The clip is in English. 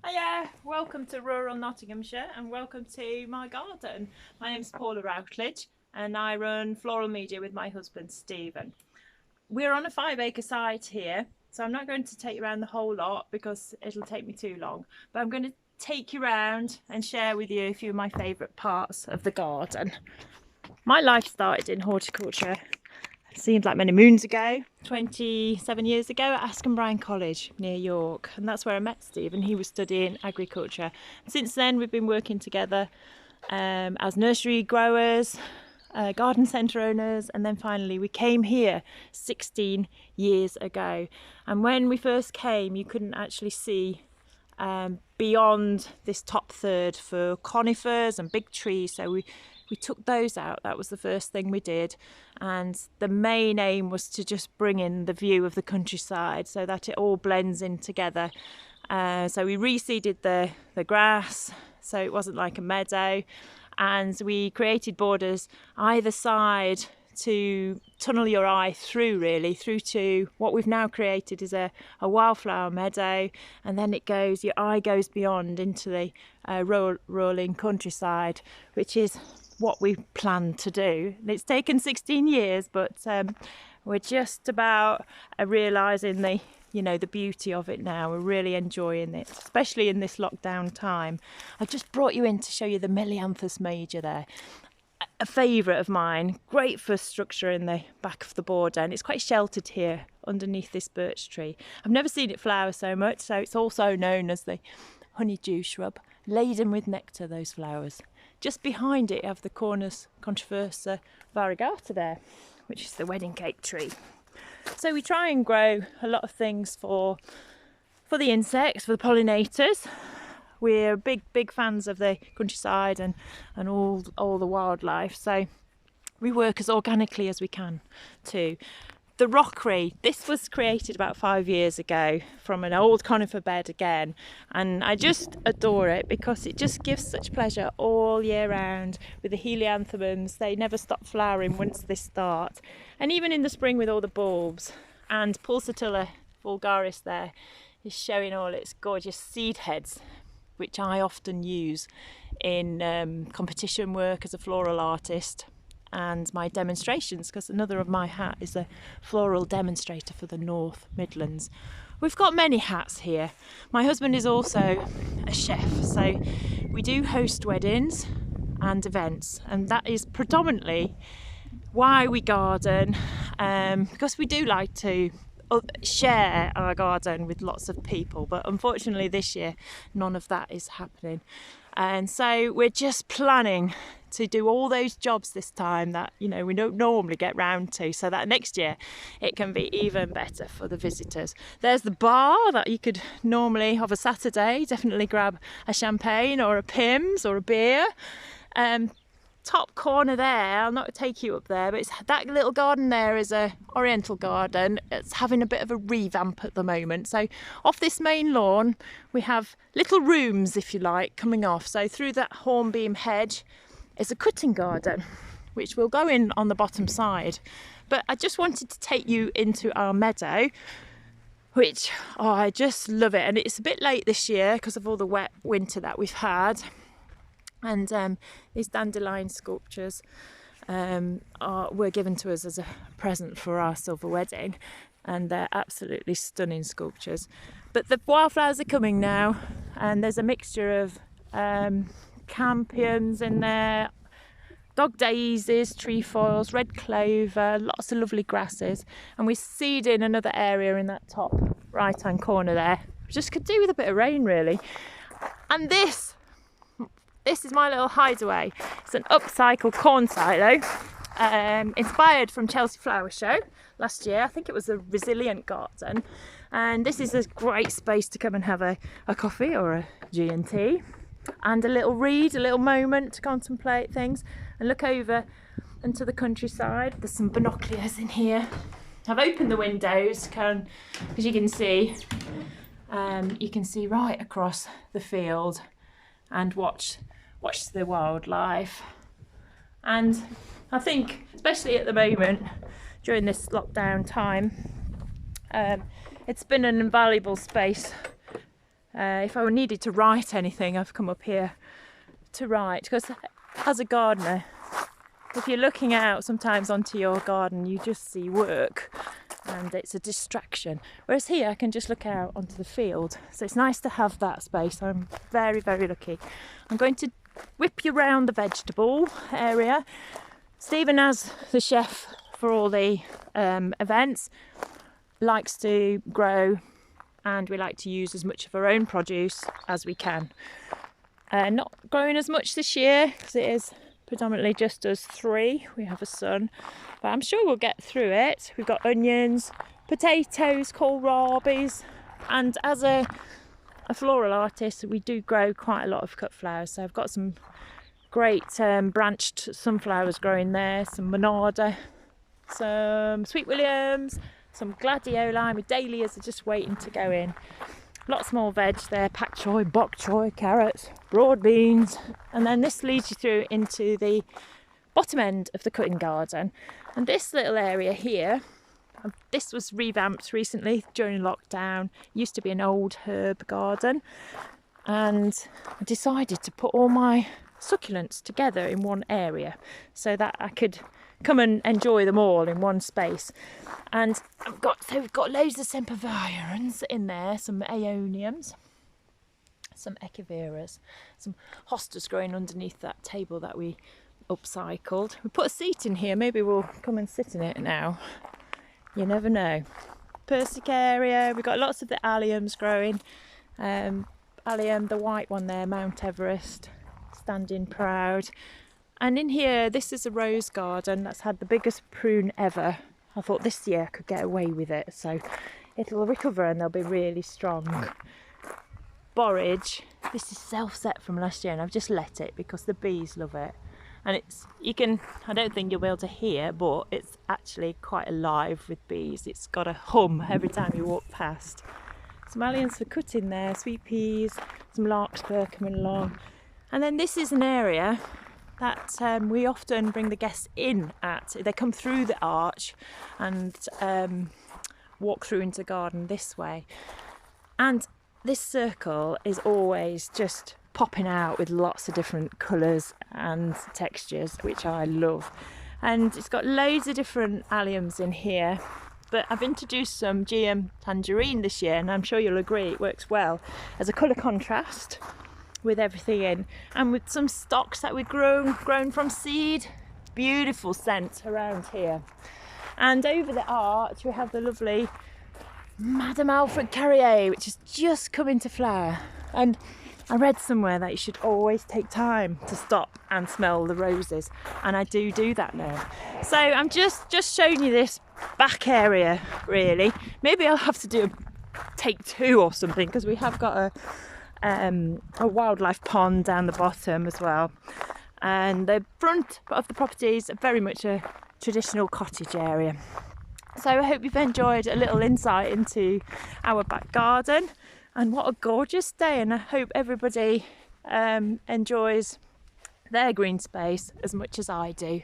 Hiya, welcome to rural Nottinghamshire and welcome to my garden. My name's Paula Routledge and I run floral media with my husband Stephen. We're on a 5 acre site here, so I'm not going to take you around the whole lot because it'll take me too long, but I'm going to take you around and share with you a few of my favourite parts of the garden. My life started in horticulture. Seemed like many moons ago, 27 years ago at Askham Bryan College near York, and that's where I met Steve, and he was studying agriculture. Since then we've been working together as nursery growers, garden centre owners, and then finally we came here 16 years ago. And when we first came you couldn't actually see beyond this top third for conifers and big trees, so we took those out. That was the first thing we did, and the main aim was to just bring in the view of the countryside so that it all blends in together. So we reseeded the grass so it wasn't like a meadow, and we created borders either side to tunnel your eye through, really through to what we've now created is a wildflower meadow, and then your eye goes beyond into the rolling countryside, which is what we plan to do. And it's taken 16 years, but we're just about realising the beauty of it now. We're really enjoying it, especially in this lockdown time. I've just brought you in to show you the Melianthus major there. A favourite of mine, great for structure in the back of the border, and it's quite sheltered here underneath this birch tree. I've never seen it flower so much, so it's also known as the honeydew shrub, laden with nectar, those flowers. Just behind it you have the Cornus controversa variegata there, which is the wedding cake tree. So we try and grow a lot of things for the insects, for the pollinators. We're big fans of the countryside and all the wildlife, so we work as organically as we can too. The rockery, this was created about 5 years ago from an old conifer bed again, and I just adore it because it just gives such pleasure all year round. With the helianthemums, they never stop flowering once they start, and even in the spring with all the bulbs. And Pulsatilla vulgaris there is showing all its gorgeous seed heads, which I often use in competition work as a floral artist and my demonstrations, because another of my hat is a floral demonstrator for the North Midlands. We've got many hats here. My husband is also a chef, so we do host weddings and events, and that is predominantly why we garden, because we do like to share our garden with lots of people, but unfortunately this year none of that is happening, and so we're just planning to do all those jobs this time that we don't normally get round to, so that next year it can be even better for the visitors. There's the bar that you could normally of a Saturday definitely grab a champagne or a Pimm's or a beer. Top corner there, I'll not take you up there, but that little garden there is a oriental garden. It's having a bit of a revamp at the moment. So off this main lawn we have little rooms, if you like, coming off. So through that hornbeam hedge is a cutting garden, which will go in on the bottom side. But I just wanted to take you into our meadow, which I just love it. And it's a bit late this year because of all the wet winter that we've had. And these dandelion sculptures were given to us as a present for our silver wedding, and they're absolutely stunning sculptures. But the wildflowers are coming now, and there's a mixture of campions in there, dog daisies, trefoils, red clover, lots of lovely grasses, and we seed in another area in that top right hand corner there. Just could do with a bit of rain really. And this is my little hideaway. It's an upcycled corn silo, inspired from Chelsea Flower Show last year. I think it was a resilient garden, and this is a great space to come and have a coffee or a G&T and a little read, a little moment to contemplate things and look over into the countryside. There's some binoculars in here. I've opened the windows because you can see right across the field and watch the wildlife. And I think especially at the moment during this lockdown time, it's been an invaluable space If I needed to write anything, I've come up here to write, because as a gardener, if you're looking out sometimes onto your garden, you just see work and it's a distraction. Whereas here I can just look out onto the field. So it's nice to have that space. I'm very, very lucky. I'm going to whip you around the vegetable area. Stephen, as the chef for all the events, likes to grow, and we like to use as much of our own produce as we can. Not growing as much this year because it is predominantly just us three. We have a son, but I'm sure we'll get through it. We've got onions, potatoes, kohlrabis, and as a floral artist, we do grow quite a lot of cut flowers. So I've got some great branched sunflowers growing there, some monarda, some sweet williams, some gladioli. My dahlias are just waiting to go in. Lots more veg there, pak choy, bok choy, carrots, broad beans. And then this leads you through into the bottom end of the cutting garden. And this little area here, this was revamped recently during lockdown. It used to be an old herb garden. And I decided to put all my succulents together in one area so that I could come and enjoy them all in one space. And we've got loads of sempervirens in there, some aeoniums, some echeveras, some hostas growing underneath that table that we upcycled. We put a seat in here, maybe we'll come and sit in it now. You never know. Persicaria, we've got lots of the alliums growing. Allium, the white one there, Mount Everest, standing proud. And in here, this is a rose garden that's had the biggest prune ever. I thought this year I could get away with it, so it'll recover and they'll be really strong. Borage, this is self-set from last year, and I've just let it because the bees love it. And I don't think you'll be able to hear, but it's actually quite alive with bees. It's got a hum every time you walk past. Some alliums for cutting there, sweet peas, some larkspur coming along. And then this is an area that we often bring the guests in at. They come through the arch and walk through into the garden this way. And this circle is always just popping out with lots of different colours and textures, which I love. And it's got loads of different alliums in here. But I've introduced some GM tangerine this year, and I'm sure you'll agree it works well as a colour contrast with everything in, and with some stocks that we've grown from seed. Beautiful scent around here. And over the arch we have the lovely Madame Alfred Carrier, which has just come into flower. And I read somewhere that you should always take time to stop and smell the roses, and I do that now. So I'm just showing you this back area really. Maybe I'll have to do a take two or something, because we have got a wildlife pond down the bottom as well, and the front of the property is very much a traditional cottage area. So I hope you've enjoyed a little insight into our back garden, and what a gorgeous day, and I hope everybody enjoys their green space as much as I do.